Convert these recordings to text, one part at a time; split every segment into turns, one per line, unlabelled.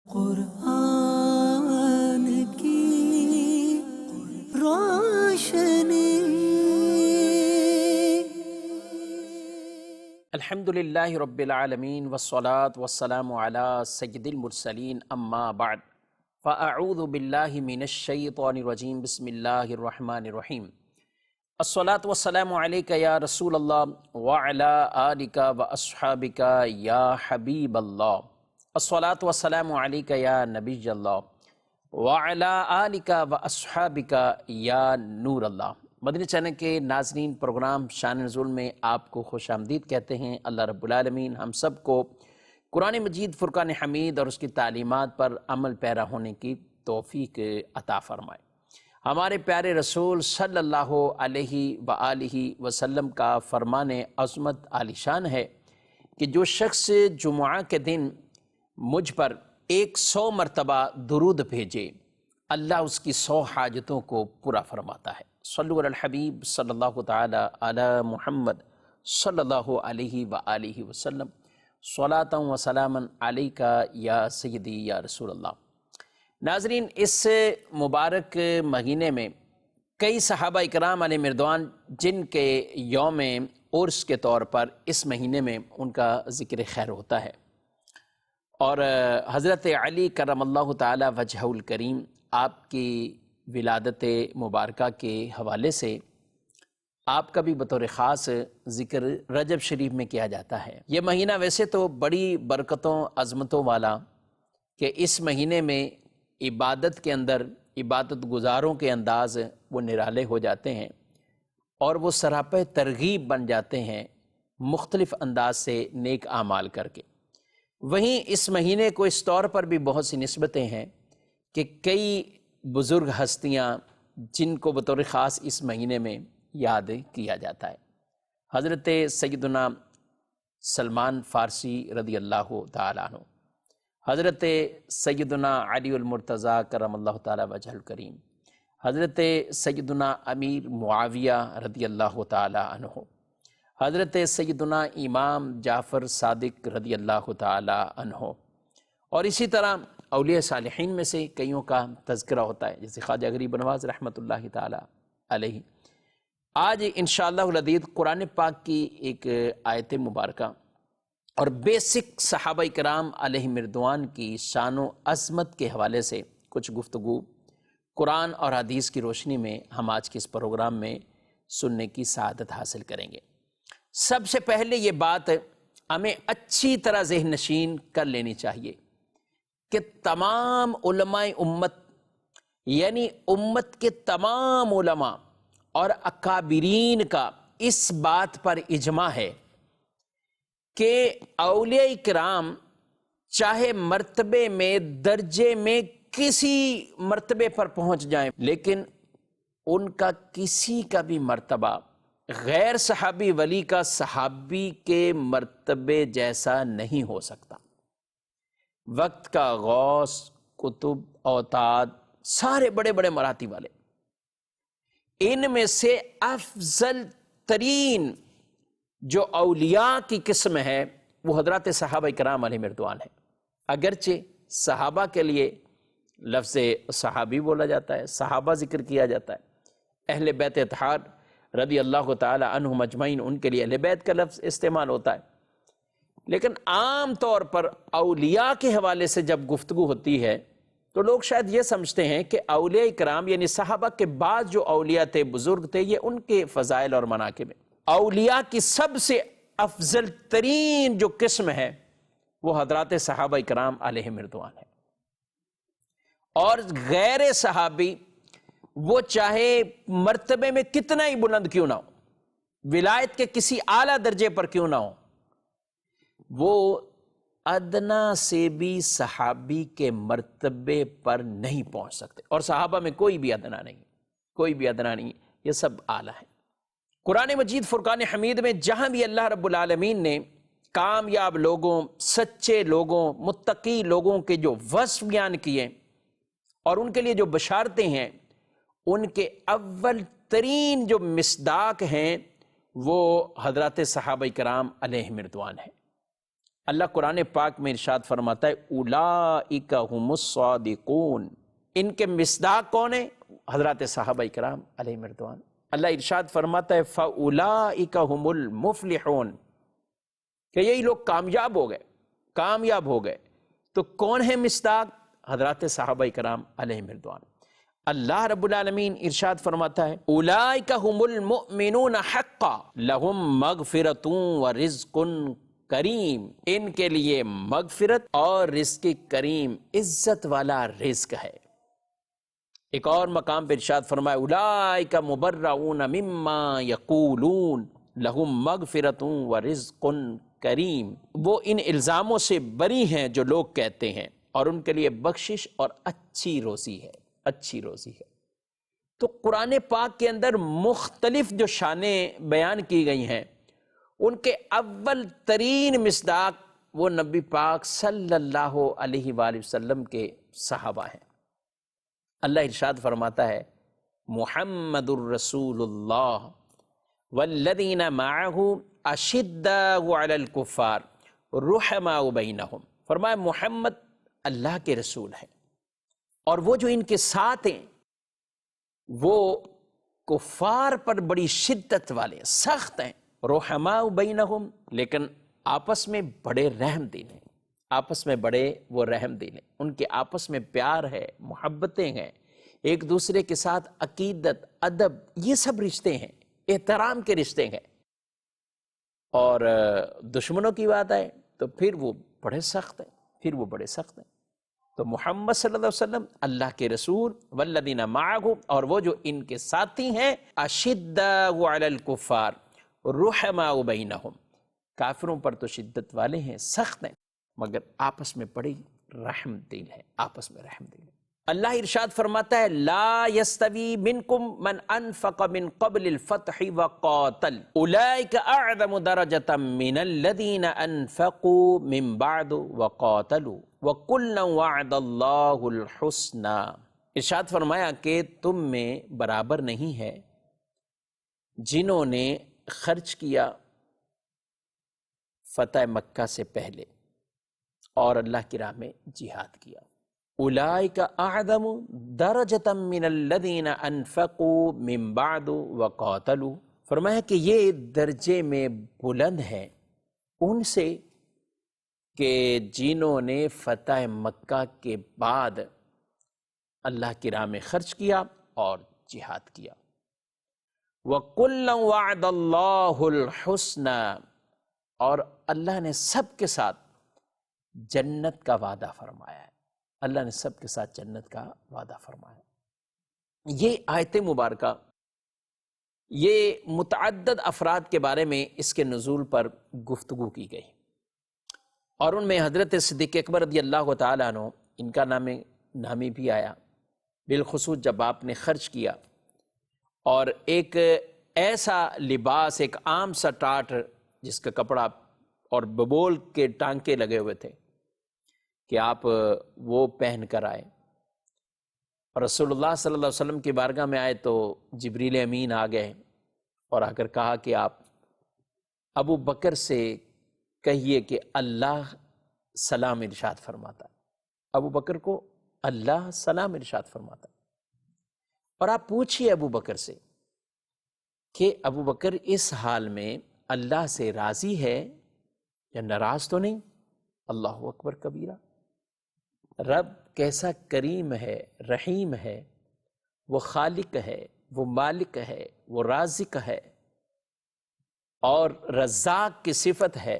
قرآن کی روشنی۔
الحمدللہ رب العالمین والصلاة والسلام علی سید المرسلین، اما بعد فاعوذ باللہ من الشیطان الرجیم، بسم اللہ الرحمن الرحیم۔ الصلاة والسلام علیک یا رسول اللہ وعلی آلک واصحابک یا حبیب اللہ۔ الصلاة والسلام علیک یا نبی اللہ وعلی آلک واصحابک یا نور اللہ۔ مدنی چینل کے ناظرین، پروگرام شان نزول میں آپ کو خوش آمدید کہتے ہیں۔ اللہ رب العالمین ہم سب کو قرآن مجید فرقان حمید اور اس کی تعلیمات پر عمل پیرا ہونے کی توفیق عطا فرمائے۔ ہمارے پیارے رسول صلی اللہ علیہ وآلہ وسلم کا فرمان عظمت عالی شان ہے کہ جو شخص جمعہ کے دن مجھ پر 100 مرتبہ درود بھیجے، اللہ اس کی 100 حاجتوں کو پورا فرماتا ہے۔ صلو علی الحبیب صلی اللہ تعالی علی محمد صلی اللہ علیہ وآلہ وسلم، صلاۃ و سلاما علیک یا سیدی یا رسول اللہ۔ ناظرین، اس مبارک مہینے میں کئی صحابہ اکرام علیہ مردوان جن کے یوم عرس کے طور پر اس مہینے میں ان کا ذکر خیر ہوتا ہے، اور حضرت علی کرم اللہ تعالی وجہہ الکریم آپ کی ولادت مبارکہ کے حوالے سے آپ کا بھی بطور خاص ذکر رجب شریف میں کیا جاتا ہے۔ یہ مہینہ ویسے تو بڑی برکتوں عظمتوں والا کہ اس مہینے میں عبادت کے اندر عبادت گزاروں کے انداز وہ نرالے ہو جاتے ہیں اور وہ سراپہ ترغیب بن جاتے ہیں مختلف انداز سے نیک اعمال کر کے۔ وہیں اس مہینے کو اس طور پر بھی بہت سی نسبتیں ہیں کہ کئی بزرگ ہستیاں جن کو بطور خاص اس مہینے میں یاد کیا جاتا ہے۔ حضرت سیدنا سلمان فارسی رضی اللہ تعالیٰ عنہ، حضرت سیدنا علی المرتضیٰ کرم اللہ تعالیٰ وجہ الکریم، حضرت سیدنا امیر معاویہ رضی اللہ تعالیٰ عنہ، حضرت سیدنا امام جعفر صادق رضی اللہ تعالیٰ عنہ، اور اسی طرح اولیاء صالحین میں سے کئیوں کا تذکرہ ہوتا ہے، جیسے خواجہ غریب نواز رحمۃ اللہ تعالیٰ علیہ۔ آج انشاءاللہ العزیز قرآن پاک کی ایک آیت مبارکہ اور بیسک صحابہ کرام علیہ مردوان کی شان و عظمت کے حوالے سے کچھ گفتگو قرآن اور حدیث کی روشنی میں ہم آج کے اس پروگرام میں سننے کی سعادت حاصل کریں گے۔ سب سے پہلے یہ بات ہمیں اچھی طرح ذہن نشین کر لینی چاہیے کہ تمام علماء امت، یعنی امت کے تمام علماء اور اکابرین کا اس بات پر اجماع ہے کہ اولیاء کرام چاہے مرتبے میں درجے میں کسی مرتبے پر پہنچ جائیں، لیکن ان کا کسی کا بھی مرتبہ غیر صحابی ولی کا صحابی کے مرتبے جیسا نہیں ہو سکتا۔ وقت کا غوث، قطب، اوتاد، سارے بڑے بڑے مراتب والے، ان میں سے افضل ترین جو اولیاء کی قسم ہے وہ حضرات صحابہ کرام علیہ مردوان ہے۔ اگرچہ صحابہ کے لیے لفظ صحابی بولا جاتا ہے، صحابہ ذکر کیا جاتا ہے، اہل بیت اطہار رضی اللہ تعالی عنہم اجمعین ان کے لیے اہل بیت کا لفظ استعمال ہوتا ہے، لیکن عام طور پر اولیاء کے حوالے سے جب گفتگو ہوتی ہے تو لوگ شاید یہ سمجھتے ہیں کہ اولیاء کرام یعنی صحابہ کے بعد جو اولیاء تھے، بزرگ تھے، یہ ان کے فضائل اور مناقب ہیں۔ اولیاء کی سب سے افضل ترین جو قسم ہے وہ حضرات صحابہ کرام علیہ مردوان ہے، اور غیر صحابی وہ چاہے مرتبے میں کتنا ہی بلند کیوں نہ ہو، ولایت کے کسی اعلیٰ درجے پر کیوں نہ ہو، وہ ادنا سے بھی صحابی کے مرتبے پر نہیں پہنچ سکتے، اور صحابہ میں کوئی بھی ادنا نہیں، کوئی بھی ادنا نہیں، یہ سب اعلیٰ ہیں۔ قرآن مجید فرقان حمید میں جہاں بھی اللہ رب العالمین نے کامیاب لوگوں، سچے لوگوں، متقی لوگوں کے جو وصف بیان کیے اور ان کے لیے جو بشارتیں ہیں، ان کے اول ترین جو مصداق ہیں وہ حضرات صحابہ کرام علیہ مردوان ہیں۔ اللہ قرآن پاک میں ارشاد فرماتا ہے اولئک هم الصادقون، ان کے مصداق کون ہیں؟ حضرات صحابہ کرام علیہم رضوان۔ اللہ ارشاد فرماتا ہے فاولئک هم المفلحون، کہ یہی لوگ کامیاب ہو گئے۔ تو کون ہے مصداق؟ حضرات صحابہ کرام علیہم رضوان۔ اللہ رب العالمین ارشاد فرماتا ہے اولئک هم المؤمنون حقا لهم مغفرۃ ورزق کریم، ان کے لیے مغفرت اور رزق کریم، عزت والا رزق ہے۔ ایک اور مقام پر ارشاد فرمایا اولئک مبرؤون مما یقولون لهم مغفرۃ ورزق کریم، وہ ان الزاموں سے بری ہیں جو لوگ کہتے ہیں، اور ان کے لیے بخشش اور اچھی روزی ہے۔ تو قرآن پاک کے اندر مختلف جو شانیں بیان کی گئی ہیں، ان کے اول ترین مصداق وہ نبی پاک صلی اللہ علیہ وآلہ وسلم کے صحابہ ہیں۔ اللہ ارشاد فرماتا ہے محمد الرسول اللہ والذین معہ اشداء علی الکفار رحماء بینہم، فرمایا محمد اللہ کے رسول ہیں، اور وہ جو ان کے ساتھ ہیں وہ کفار پر بڑی شدت والے، سخت ہیں، رحماء بینہم، لیکن آپس میں بڑے رحم دل ہیں، وہ رحم دل ہیں، ان کے آپس میں پیار ہے، محبتیں ہیں، ایک دوسرے کے ساتھ عقیدت، ادب، یہ سب رشتے ہیں، احترام کے رشتے ہیں۔ اور دشمنوں کی بات آئے تو پھر وہ بڑے سخت ہیں، تو محمد صلی اللہ علیہ وسلم اللہ کے رسول، والذین معہ، اور وہ جو ان کے ساتھی ہیں، اشداء علی الکفار رحماء بینہم، کافروں پر تو شدت والے ہیں، سخت ہیں، مگر آپس میں بڑی رحم دل ہے، اللہ ارشاد فرماتا ہے لا یستوی منکم من انفق من قبل الفتح وقاتل اولئک اعظم درجۃ من الذین انفقوا من بعد وقاتلوا وکلا وعد اللہ الحسنی۔ ارشاد فرمایا کہ تم میں برابر نہیں ہے جنہوں نے خرچ کیا فتح مکہ سے پہلے اور اللہ کی راہ میں جہاد کیا، اولئک اعظم درجۃ من الذین انفقوا من بعد وقاتلوا، فرمایا کہ یہ درجے میں بلند ہے ان سے کہ جنہوں نے فتح مکہ کے بعد اللہ کی راہ میں خرچ کیا اور جہاد کیا۔ وَكُلًّا وَعَدَ اللَّهُ الْحُسْنَى، اور اللہ نے سب کے ساتھ جنت کا وعدہ فرمایا ہے، یہ آیت مبارکہ یہ متعدد افراد کے بارے میں اس کے نزول پر گفتگو کی گئی، اور ان میں حضرت صدیق اکبر رضی اللہ تعالیٰ عنہ، ان کا نامی بھی آیا، بالخصوص جب آپ نے خرچ کیا اور ایک ایسا لباس، ایک عام سا ٹاٹ جس کا کپڑا اور ببول کے ٹانکے لگے ہوئے تھے کہ آپ وہ پہن کر آئے، اور رسول اللہ صلی اللہ علیہ وسلم کی بارگاہ میں آئے تو جبریل امین آ گئے اور آ کر کہا کہ آپ ابو بکر سے کہیے کہ اللہ سلام ارشاد فرماتا ہے، ابو بکر کو اللہ سلام ارشاد فرماتا ہے، اور آپ پوچھئے ابو بکر سے کہ ابو بکر اس حال میں اللہ سے راضی ہے یا ناراض تو نہیں؟ اللہ اکبر کبیرہ، رب کیسا کریم ہے، رحیم ہے، وہ خالق ہے، وہ مالک ہے، وہ رازق ہے اور رزاق کی صفت ہے،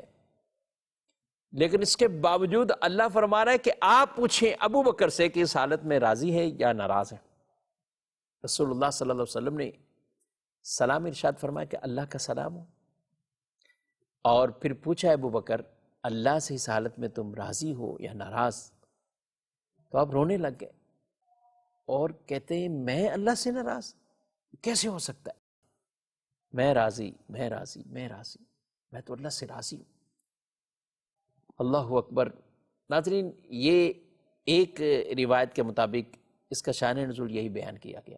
لیکن اس کے باوجود اللہ فرما رہا ہے کہ آپ پوچھیں ابو بکر سے کہ اس حالت میں راضی ہے یا ناراض ہے۔ رسول اللہ صلی اللہ علیہ وسلم نے سلام ارشاد فرمایا کہ اللہ کا سلام ہو، اور پھر پوچھا ابو بکر اللہ سے اس حالت میں تم راضی ہو یا ناراض؟ تو آپ رونے لگ گئے اور کہتے ہیں میں اللہ سے ناراض کیسے ہو سکتا ہے؟ میں راضی، میں تو اللہ سے راضی ہوں۔ اللہ اکبر۔ ناظرین، یہ ایک روایت کے مطابق اس کا شان نزول یہی بیان کیا گیا۔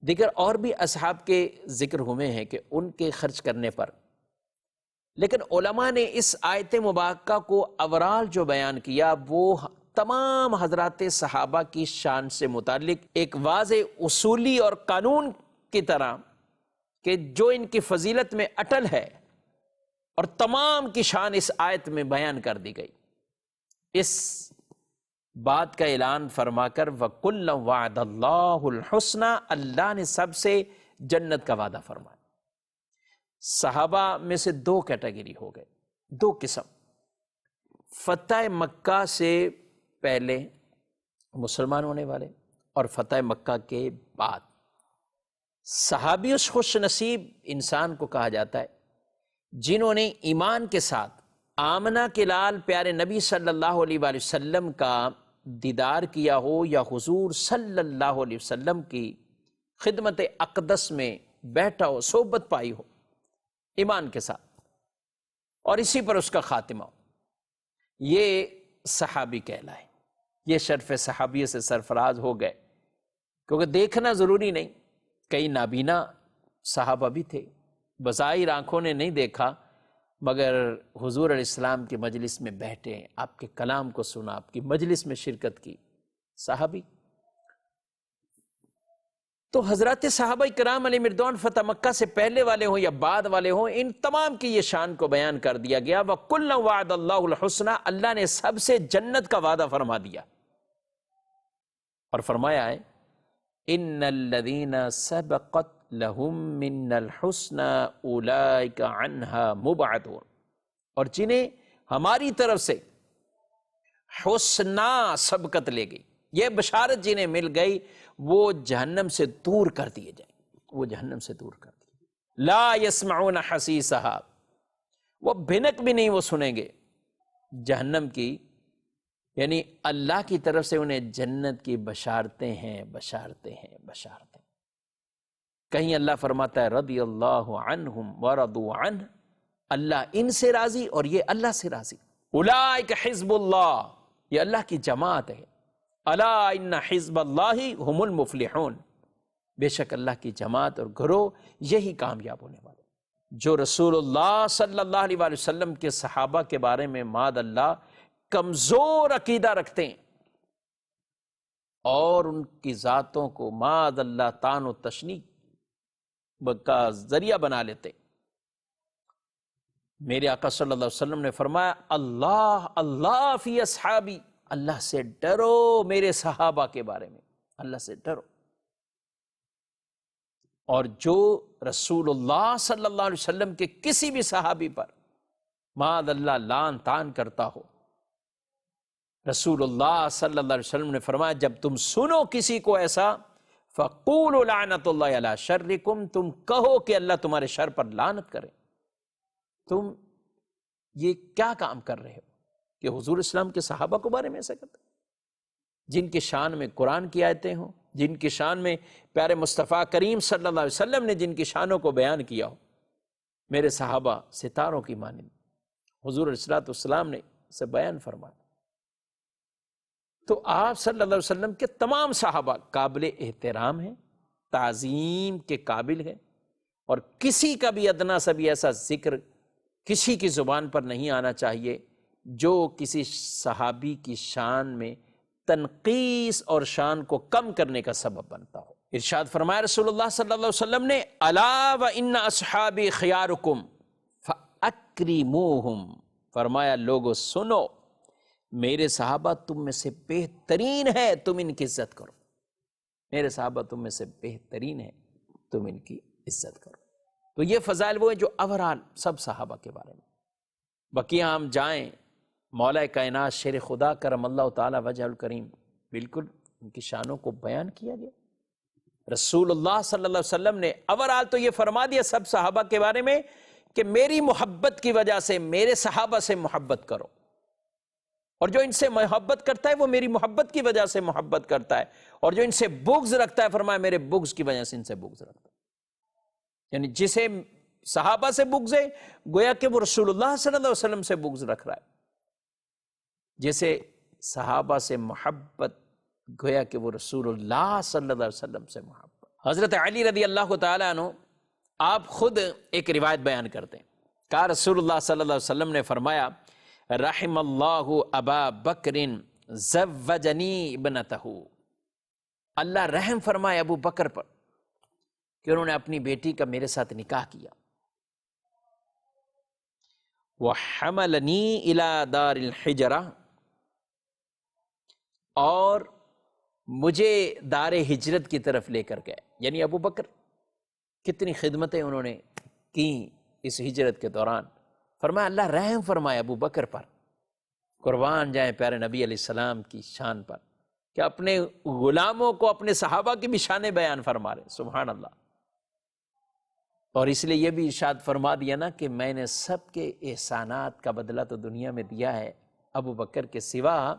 دیگر اور بھی اصحاب کے ذکر ہوئے ہیں کہ ان کے خرچ کرنے پر لیکن علماء نے اس آیت مبارکہ کو اوورال جو بیان کیا وہ تمام حضرات صحابہ کی شان سے متعلق ایک واضح اصولی اور قانون کی طرح کہ جو ان کی فضیلت میں اٹل ہے، اور تمام کی شان اس آیت میں بیان کر دی گئی۔ اس بات کا اعلان فرما کر وَكُلًّا وَعَدَ اللَّهُ الْحُسْنَى، اللہ نے سب سے جنت کا وعدہ فرمایا۔ صحابہ میں سے دو کیٹیگری ہو گئے، دو قسم۔ فتح مکہ سے پہلے مسلمان ہونے والے اور فتح مکہ کے بعد۔ صحابی اس خوش نصیب انسان کو کہا جاتا ہے جنہوں نے ایمان کے ساتھ آمنہ کے لال پیارے نبی صلی اللہ علیہ وآلہ وسلم کا دیدار کیا ہو، یا حضور صلی اللہ علیہ وسلم کی خدمت اقدس میں بیٹھا ہو، صحبت پائی ہو ایمان کے ساتھ، اور اسی پر اس کا خاتمہ ہو، یہ صحابی کہلائے، یہ شرف صحابیت سے سرفراز ہو گئے۔ کیونکہ دیکھنا ضروری نہیں، کئی نابینا صحابہ بھی تھے، بظاہر آنکھوں نے نہیں دیکھا، مگر حضور علیہ السلام کی مجلس میں بیٹھے، آپ کے کلام کو سنا، آپ کی مجلس میں شرکت کی، صحابی۔ تو حضرات صحابہ کرام علیہ مردوان فتح مکہ سے پہلے والے ہوں یا بعد والے ہوں، ان تمام کی یہ شان کو بیان کر دیا گیا۔ وَكُلًّا وَعَدَ اللَّهُ الْحُسْنَى، اللہ نے سب سے جنت کا وعدہ فرما دیا، اور فرمایا ہے إِنَّ الَّذِينَ سَبَقَتْ لَهُم مِّنَّ الْحُسْنَى أُولَئِكَ عَنْهَا مُبْعَدُونَ، اور جنہیں ہماری طرف سے حسنہ سبقت لے گئی، یہ بشارت جنہیں مل گئی، وہ جہنم سے دور کر دیے جائیں، وہ جہنم سے دور کر دیے، لا يسمعون حسیسها، وہ بھنک بھی نہیں وہ سنیں گے جہنم کی، یعنی اللہ کی طرف سے انہیں جنت کی بشارتیں ہیں، بشارتیں ہیں، بشارتیں۔ کہیں اللہ فرماتا ہے رضی اللہ عنہم ورضوا عنہ، اللہ ان سے راضی اور یہ اللہ سے راضی۔ اولئک حزب اللہ، یہ اللہ کی جماعت ہے۔ الا ان حزب اللہ هم المفلحون، بے شک اللہ کی جماعت اور گروہ یہی کامیاب ہونے والے۔ جو رسول اللہ صلی اللہ علیہ وآلہ وسلم کے صحابہ کے بارے میں معاذ اللہ کمزور عقیدہ رکھتے ہیں اور ان کی ذاتوں کو معاذ اللہ طعن و تشنیع کا ذریعہ بنا لیتے، میرے آقا صلی اللہ علیہ وسلم نے فرمایا اللہ اللہ فی اصحابی، اللہ سے ڈرو میرے صحابہ کے بارے میں، اللہ سے ڈرو۔ اور جو رسول اللہ صلی اللہ علیہ وسلم کے کسی بھی صحابی پر معاذ اللہ لعن طعن کرتا ہو، رسول اللہ صلی اللہ علیہ وسلم نے فرمایا جب تم سنو کسی کو ایسا، فَقُولُوا لَعْنَةُ اللَّهِ عَلَىٰ شَرِّكُمْ، تم کہو کہ اللہ تمہارے شر پر لعنت کرے۔ تم یہ کیا کام کر رہے ہو کہ حضور اسلام کے صحابہ کو بارے میں ایسا کرتے، جن کی شان میں قرآن کی آیتیں ہوں، جن کی شان میں پیارے مصطفیٰ کریم صلی اللہ علیہ وسلم نے جن کی شانوں کو بیان کیا ہو، میرے صحابہ ستاروں کی مانند، حضور علیہ السلام نے اسے بیان فرمایا۔ تو آپ صلی اللہ علیہ وسلم کے تمام صحابہ قابل احترام ہیں، تعظیم کے قابل ہیں، اور کسی کا بھی ادنا سا بھی ایسا ذکر کسی کی زبان پر نہیں آنا چاہیے جو کسی صحابی کی شان میں تنقیص اور شان کو کم کرنے کا سبب بنتا ہو۔ ارشاد فرمایا رسول اللہ صلی اللہ علیہ وسلم نے الا وان اصحابی خیارکم فاکرموہم، فرمایا لوگو سنو میرے صحابہ تم میں سے بہترین ہے، تم ان کی عزت کرو، میرے صحابہ تم میں سے بہترین ہے، تم ان کی عزت کرو۔ تو یہ فضائل وہ ہیں جو اوورال سب صحابہ کے بارے میں۔ بقیہ ہم جائیں، مولا کائنات شیر خدا کرم اللہ تعالی وجہ الکریم، بالکل ان کی شانوں کو بیان کیا گیا۔ رسول اللہ صلی اللہ علیہ وسلم نے اوورال تو یہ فرما دیا سب صحابہ کے بارے میں کہ میری محبت کی وجہ سے میرے صحابہ سے محبت کرو، اور جو ان سے محبت کرتا ہے وہ میری محبت کی وجہ سے محبت کرتا ہے، اور جو ان سے بغض رکھتا ہے فرمایا میرے بغض کی وجہ سے ان سے بغض رکھتا ہے۔ یعنی جسے صحابہ سے بغض ہے گویا کہ وہ رسول اللہ صلی اللہ علیہ وسلم سے بغض رکھ رہا ہے، جسے صحابہ سے محبت گویا کہ وہ رسول اللہ صلی اللہ علیہ وسلم سے محبت۔ حضرت علی رضی اللہ تعالیٰ عنہ آپ خود ایک روایت بیان کرتے ہیں کہا رسول اللہ صلی اللہ علیہ وسلم نے فرمایا رحم اللہ ابا بکر زوجنی ابنتہ، اللہ رحم فرمائے ابو بکر پر کہ انہوں نے اپنی بیٹی کا میرے ساتھ نکاح کیا. وحملنی الی دار الحجرہ، اور مجھے دار ہجرت کی طرف لے کر گئے. یعنی ابو بکر کتنی خدمتیں انہوں نے کی اس ہجرت کے دوران. فرمایا اللہ رحم فرمائے ابو بکر پر، قربان جائیں پیارے نبی علیہ السلام کی شان پر کہ اپنے غلاموں کو اپنے صحابہ کی بھی شانیں بیان فرما رہے. سبحان اللہ. اور اس لیے یہ بھی ارشاد فرما دیا نا کہ میں نے سب کے احسانات کا بدلہ تو دنیا میں دیا ہے، ابو بکر کے سوا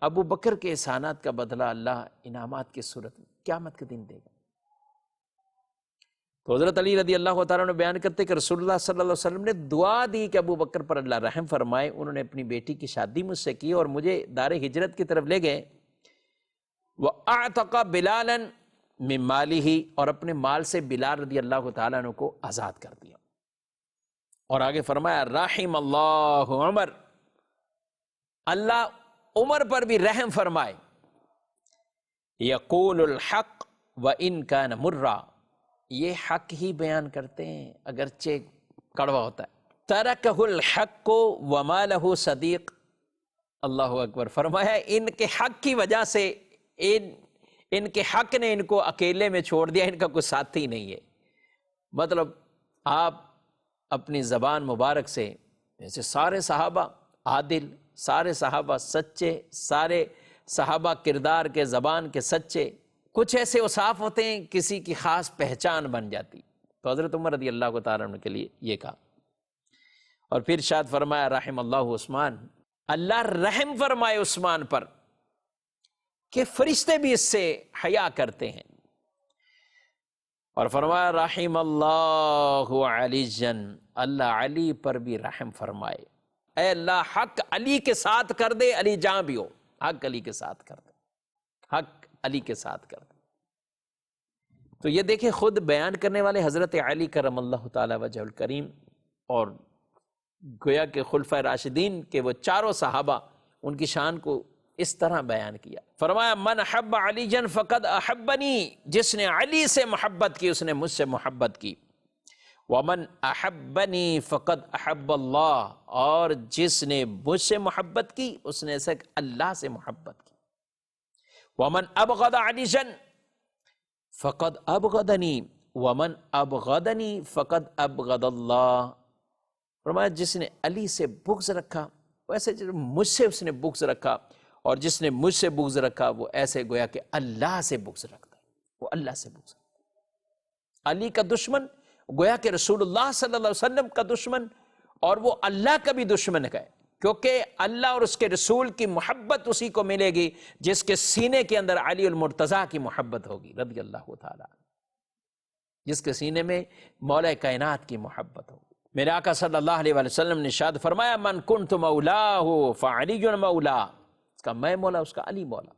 ابو بکر کے احسانات کا بدلہ اللہ انعامات کی صورت میں قیامت کے دن دے گا. تو حضرت علی رضی اللہ تعالیٰ نے بیان کرتے کہ رسول اللہ صلی اللہ علیہ وسلم نے دعا دی کہ ابو بکر پر اللہ رحم فرمائے. انہوں نے اپنی بیٹی کی شادی مجھ سے کی اور مجھے دار ہجرت کی طرف لے گئے. وَأَعْتَقَ بِلَالًا مِن مَالِهِ، اور اپنے مال سے بلال رضی اللہ تعالیٰ عنہ کو آزاد کر دیا. اور آگے فرمایا رحم اللہ عمر، اللہ عمر پر بھی رحم فرمائے. یقول الحق وَإِن كَانَ مُرًّا، یہ حق ہی بیان کرتے ہیں اگرچہ کڑوا ہوتا ہے. ترکہ الحق وما لہ صدیق، اللہ اکبر. فرمایا ان کے حق کی وجہ سے ان کے حق نے ان کو اکیلے میں چھوڑ دیا، ان کا کوئی ساتھی نہیں ہے. مطلب آپ اپنی زبان مبارک سے جیسے سارے صحابہ عادل، سارے صحابہ سچے، سارے صحابہ کردار کے زبان کے سچے، کچھ ایسے اوصاف ہوتے ہیں کسی کی خاص پہچان بن جاتی. تو حضرت عمر رضی اللہ تعالیٰ عنہ کے لیے یہ کہا. اور پھر ارشاد فرمایا رحم اللہ عثمان، اللہ رحم فرمائے عثمان پر کہ فرشتے بھی اس سے حیا کرتے ہیں. اور فرمایا رحم اللہ علی جن، اللہ علی پر بھی رحم فرمائے. اے اللہ حق علی کے ساتھ کر دے، علی جہاں بھی ہو حق علی کے ساتھ کر دے، حق علی کے ساتھ کر دے. تو یہ دیکھیں خود بیان کرنے والے حضرت علی کرم اللہ تعالی وجہ الکریم، اور گویا کہ خلفۂ راشدین کے وہ چاروں صحابہ ان کی شان کو اس طرح بیان کیا. فرمایا من احب علی جن فقد احبنی، جس نے علی سے محبت کی اس نے مجھ سے محبت کی. ومن احبنی فقد احب اللہ، اور جس نے مجھ سے محبت کی اس نے ایسا اللہ سے محبت کی. ومن ابغض علی جن فقد ابغضنی، ومن ابغضنی فقد ابغض اللہ. فرمایا جس نے علی سے بغض رکھا ویسے مجھ سے اس نے بغض رکھا، اور جس نے مجھ سے بغض رکھا وہ ایسے گویا کہ اللہ سے بغض رکھتا ہے، وہ اللہ سے بغض رکھتا ہے. علی کا دشمن گویا کہ رسول اللہ صلی اللہ علیہ وسلم کا دشمن، اور وہ اللہ کا بھی دشمن ہے، کیونکہ اللہ اور اس کے رسول کی محبت اسی کو ملے گی جس کے سینے کے اندر علی المرتضیٰ کی محبت ہوگی رضی اللہ تعالی، جس کے سینے میں مولا کائنات کی محبت ہوگی. میرے آقا صلی اللہ علیہ وآلہ وسلم نے ارشاد فرمایا من کنت مولاہ فعلی مولا، اس کا میں مولا اس کا علی مولا.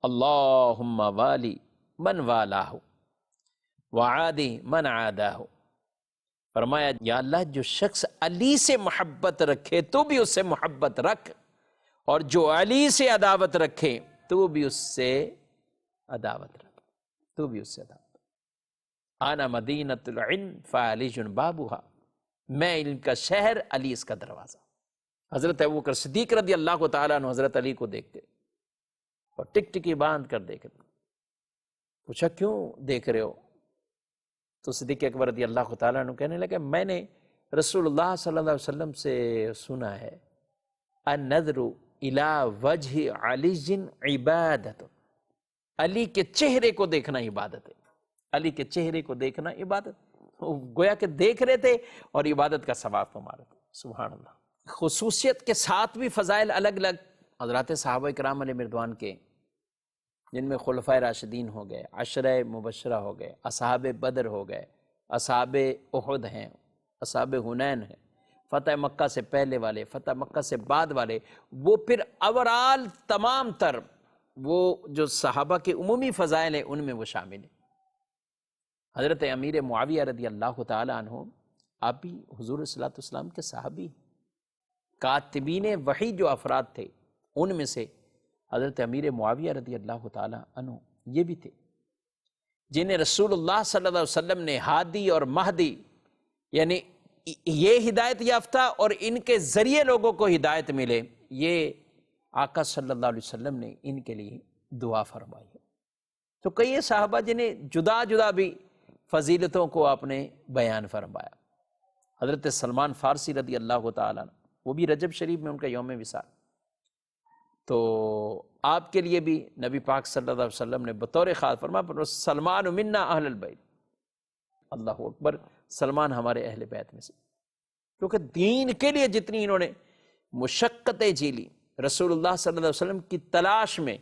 اللہم والی من والاہ وعادی من عاداہ. فرمایا یا اللہ جو شخص علی سے محبت رکھے تو بھی اس سے محبت رکھ، اور جو علی سے عداوت رکھے تو بھی اس سے عداوت رکھ، تو بھی اس سے عداوت. انا مدینۃ العلم فعلی بابھا، میں علم کا شہر علی اس کا دروازہ. حضرت ابوبکر صدیق رضی اللہ تعالیٰ عنہ حضرت علی کو دیکھتے اور ٹک ٹکی باندھ کر دیکھتے. پوچھا کیوں دیکھ رہے ہو؟ تو صدیق اکبر رضی اللہ تعالیٰ عنہ کہنے لگے میں نے رسول اللہ صلی اللہ علیہ وسلم سے سنا ہے النظر الی وجہ علی عبادت، علی کے چہرے کو دیکھنا عبادت ہے، علی کے چہرے کو دیکھنا عبادت. گویا کہ دیکھ رہے تھے اور عبادت کا ثواب پا رہے تھے. سبحان اللہ. خصوصیت کے ساتھ بھی فضائل الگ الگ حضرات صحابہ کرام علیہ رضوان کے، جن میں خلفائے راشدین ہو گئے، عشرہ مبشرہ ہو گئے، اصحاب بدر ہو گئے، اصحاب احد ہیں، اصحاب حنین ہیں، فتح مکہ سے پہلے والے، فتح مکہ سے بعد والے، وہ پھر اوورال تمام تر وہ جو صحابہ کے عمومی فضائل ہیں ان میں وہ شامل ہیں. حضرت امیر معاویہ رضی اللہ تعالیٰ عنہ آپ بھی حضور صلی اللہ علیہ وسلم کے صحابی ہیں۔ کاتبین وحی جو افراد تھے ان میں سے حضرت امیر معاویہ رضی اللہ تعالیٰ عنہ یہ بھی تھے، جنہیں رسول اللہ صلی اللہ علیہ وسلم نے ہادی اور مہدی، یعنی یہ ہدایت یافتہ اور ان کے ذریعے لوگوں کو ہدایت ملے، یہ آقا صلی اللہ علیہ وسلم نے ان کے لیے دعا فرمائی ہے۔ تو کئی صحابہ جنہیں جدا جدا بھی فضیلتوں کو آپ نے بیان فرمایا۔ حضرت سلمان فارسی رضی اللہ تعالیٰ عنہ، وہ بھی رجب شریف میں ان کا یوم وصال، تو آپ کے لیے بھی نبی پاک صلی اللہ علیہ وسلم نے بطور خاص فرمایا سلمان منا اہل البیت، اللہ اکبر، سلمان ہمارے اہل بیت میں سے، کیونکہ دین کے لیے جتنی انہوں نے مشقتیں جھیلی، رسول اللہ صلی اللہ علیہ وسلم کی تلاش میں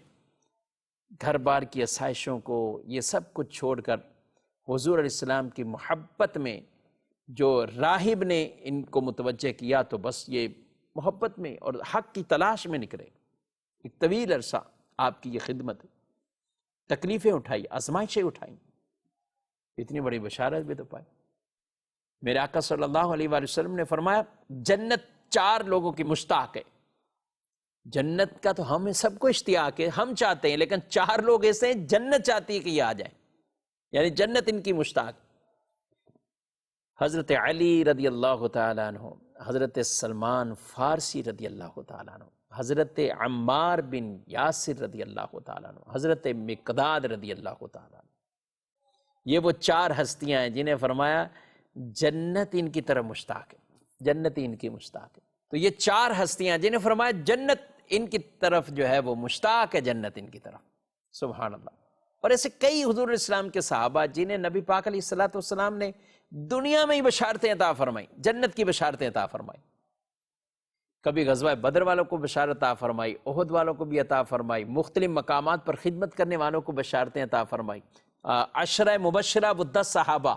گھر بار کی آسائشوں کو یہ سب کچھ چھوڑ کر حضور علیہ السلام کی محبت میں جو راہب نے ان کو متوجہ کیا، تو بس یہ محبت میں اور حق کی تلاش میں نکلے۔ ایک طویل عرصہ آپ کی یہ خدمت، تکلیفیں اٹھائی، آزمائشیں اٹھائیں، اتنی بڑی بشارت بھی تو پائی۔ میرے آقا صلی اللہ علیہ وآلہ وسلم نے فرمایا جنت 4 لوگوں کی مشتاق ہے۔ جنت کا تو ہمیں سب کو اشتیاق ہے، ہم چاہتے ہیں، لیکن 4 لوگ ایسے ہیں جنت چاہتی ہے کہ یہ آ جائیں، یعنی جنت ان کی مشتاق۔ حضرت علی رضی اللہ تعالیٰ عنہ، حضرت سلمان فارسی رضی اللہ تعالیٰ عنہ، حضرت عمار بن یاسر رضی اللہ تعالیٰ عنہ، حضرت مقداد رضی اللہ تعالیٰ عنہ، یہ وہ 4 ہستیاں ہیں جنہیں فرمایا جنت ان کی طرف مشتاق ہے، جنت ان کی مشتاق ہے۔ تو یہ 4 ہستیاں جنہیں فرمایا جنت ان کی طرف جو ہے وہ مشتاق ہے، جنت ان کی طرف، سبحان اللہ۔ اور ایسے کئی حضور اسلام کے صحابہ جنہیں نبی پاک علیہ الصلوۃ والسلام نے دنیا میں ہی بشارتیں عطا فرمائی، جنت کی بشارتیں عطا فرمائی۔ کبھی غزوہ بدر والوں کو بشارت عطا فرمائی، احد والوں کو بھی عطا فرمائی، مختلف مقامات پر خدمت کرنے والوں کو بشارتیں عطا فرمائی۔ 10 مبشرہ و 10 صحابہ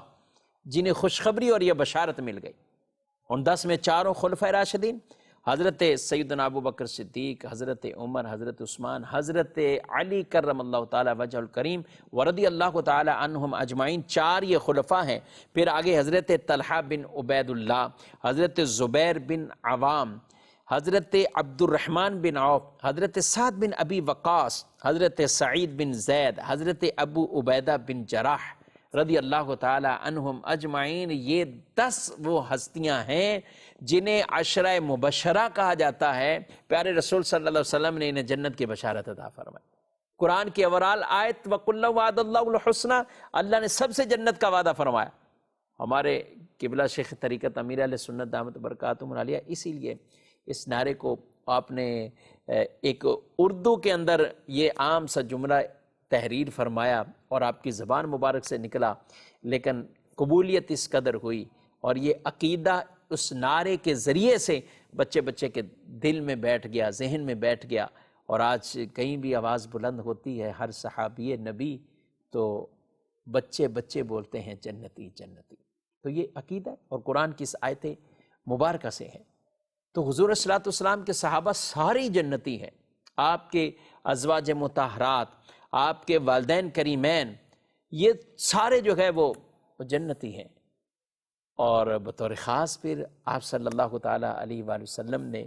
جنہیں خوشخبری اور یہ بشارت مل گئی، ان 10 میں 4 خلفائے راشدین، حضرت سیدنا ابو بکر صدیق، حضرت عمر، حضرت عثمان، حضرت علی کرم اللہ تعالیٰ وجہ الکریم ورضی اللہ تعالیٰ عنہم اجمعین، 4 یہ خلفاء ہیں۔ پھر آگے حضرت طلحہ بن عبید اللہ، حضرت زبیر بن عوام، حضرت عبد الرحمن بن عوف، حضرت سعد بن ابی وقاص، حضرت سعید بن زید، حضرت ابو عبیدہ بن جراح رضی اللہ تعالی عنہم اجمعین، یہ 10 وہ ہستیاں ہیں جنہیں 10 مبشرہ کہا جاتا ہے۔ پیارے رسول صلی اللہ علیہ وسلم نے انہیں جنت کی بشارت عطا فرمائی۔ قرآن کی اوورال آیت وَقُلَّ وَعَدَ اللَّهُ الْحُسْنَى، اللہ نے سب سے جنت کا وعدہ فرمایا۔ ہمارے قبلہ شیخ طریقت امیر اہل سنت دامت برکاتہم العالیہ اسی لیے اس نعرے کو آپ نے ایک اردو کے اندر یہ عام سا جملہ تحریر فرمایا اور آپ کی زبان مبارک سے نکلا، لیکن قبولیت اس قدر ہوئی اور یہ عقیدہ اس نعرے کے ذریعے سے بچے بچے کے دل میں بیٹھ گیا، ذہن میں بیٹھ گیا، اور آج کہیں بھی آواز بلند ہوتی ہے ہر صحابی نبی تو بچے بچے بولتے ہیں جنتی جنتی۔ تو یہ عقیدہ اور قرآن کی اس آیت مبارکہ سے ہے۔ تو حضور صلی اللہ علیہ وسلم کے صحابہ سارے جنتی ہیں، آپ کے ازواج مطہرات، آپ کے والدین کریمین، یہ سارے جو ہے وہ جنتی ہیں۔ اور بطور خاص پھر آپ صلی اللہ تعالیٰ علیہ وآلہ وسلم نے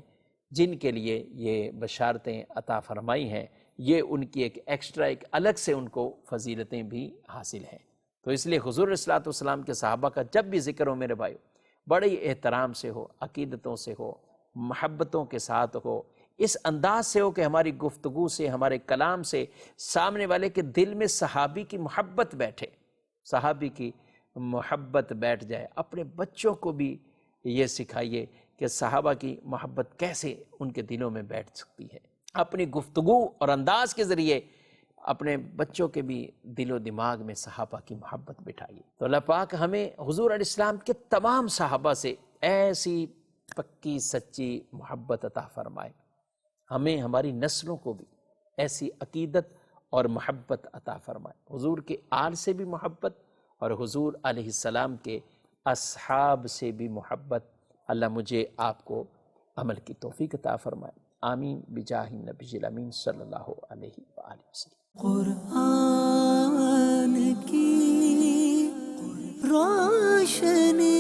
جن کے لیے یہ بشارتیں عطا فرمائی ہیں، یہ ان کی ایک ایکسٹرا، ایک الگ سے ان کو فضیلتیں بھی حاصل ہیں۔ تو اس لیے حضور صلی اللہ علیہ وسلم کے صحابہ کا جب بھی ذکر ہو میرے بھائیو، بڑے احترام سے ہو، عقیدتوں سے ہو، محبتوں کے ساتھ ہو، اس انداز سے ہو کہ ہماری گفتگو سے، ہمارے کلام سے سامنے والے کے دل میں صحابی کی محبت بیٹھے، صحابی کی محبت بیٹھ جائے۔ اپنے بچوں کو بھی یہ سکھائیے کہ صحابہ کی محبت کیسے ان کے دلوں میں بیٹھ سکتی ہے۔ اپنی گفتگو اور انداز کے ذریعے اپنے بچوں کے بھی دل و دماغ میں صحابہ کی محبت بٹھائیے۔ تو اللہ پاک ہمیں حضور علیہ السلام کے تمام صحابہ سے ایسی پکی سچی محبت عطا فرمائے، ہمیں ہماری نسلوں کو بھی ایسی عقیدت اور محبت عطا فرمائے، حضور کے آل سے بھی محبت اور حضور علیہ السلام کے اصحاب سے بھی محبت۔ اللہ مجھے آپ کو عمل کی توفیق عطا فرمائے، آمین بجاہ النبی الامین صلی اللہ علیہ وآلہ وسلم۔
قرآن کی روشنی